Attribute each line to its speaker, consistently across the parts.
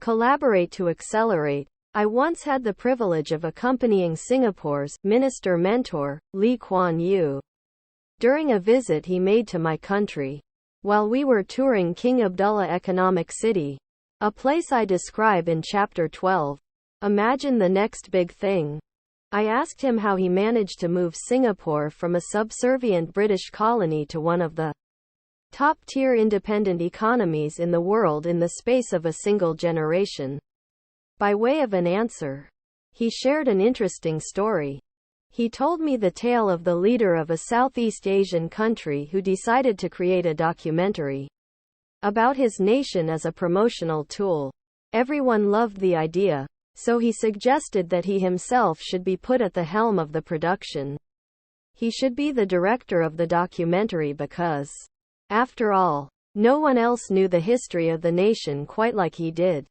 Speaker 1: Collaborate to accelerate. I once had the privilege of accompanying Singapore's minister-mentor, Kuan Yew, during a visit he made to my country. While we were touring King Abdullah Economic City, a place I describe in Chapter 12, Imagine the Next Big Thing, I asked him how he managed to move Singapore from a subservient British colony to one of the top-tier independent economies in the world in the space of a single generation. By way of an answer, he shared an interesting story. He told me the tale of the leader of a Southeast Asian country who decided to create a documentary about his nation as a promotional tool. Everyone loved the idea, so he suggested that he himself should be put at the helm of the production. He should be the director of the documentary because, after all, no one else knew the history of the nation quite like he did.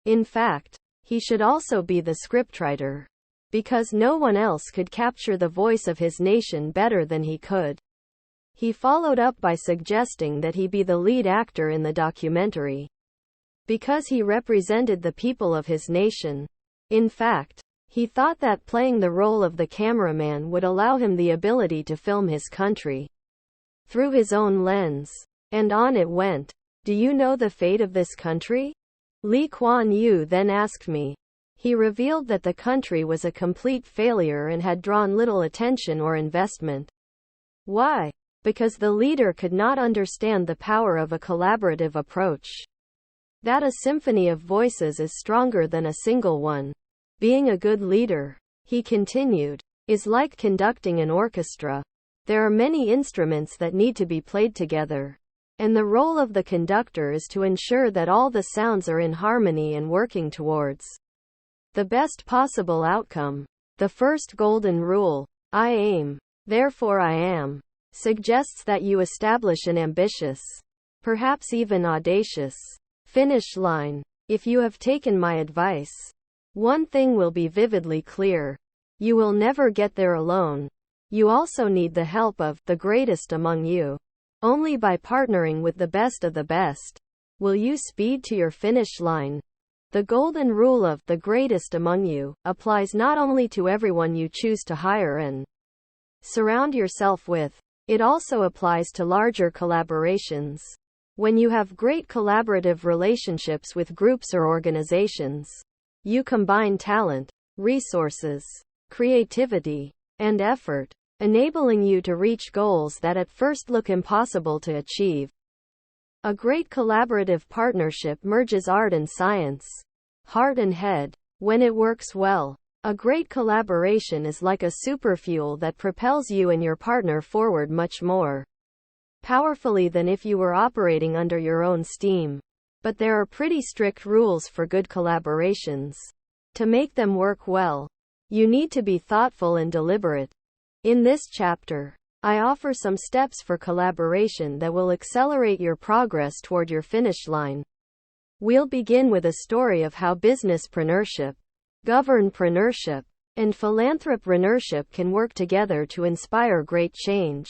Speaker 1: In fact, he should also be the scriptwriter, because no one else could capture the voice of his nation better than he could. He followed up by suggesting that he be the lead actor in the documentary, because he represented the people of his nation. In fact, he thought that playing the role of the cameraman would allow him the ability to film his country through his own lens. And on it went. Do you know the fate of this country? Kuan Yew then asked me. He revealed that the country was a complete failure and had drawn little attention or investment. Why? Because the leader could not understand the power of a collaborative approach. That a symphony of voices is stronger than a single one. Being a good leader, he continued, is like conducting an orchestra. There are many instruments that need to be played together, and the role of the conductor is to ensure that all the sounds are in harmony and working towards the best possible outcome. The first golden rule, I aim, therefore I am, suggests that you establish an ambitious, perhaps even audacious, finish line. If you have taken my advice, one thing will be vividly clear. You will never get there alone. You also need the help of the greatest among you. Only by partnering with the best of the best will you speed to your finish line. The golden rule of the greatest among you applies not only to everyone you choose to hire and surround yourself with, it also applies to larger collaborations. When you have great collaborative relationships with groups or organizations, you combine talent, resources, creativity, and effort, enabling you to reach goals that at first look impossible to achieve. A great collaborative partnership merges art and science, heart and head. When it works well, a great collaboration is like a superfuel that propels you and your partner forward much more powerfully than if you were operating under your own steam. But there are pretty strict rules for good collaborations. To make them work well, you need to be thoughtful and deliberate. In this chapter, I offer some steps for collaboration that will accelerate your progress toward your finish line. We'll begin with a story of how businesspreneurship, governpreneurship, and philanthropreneurship can work together to inspire great change.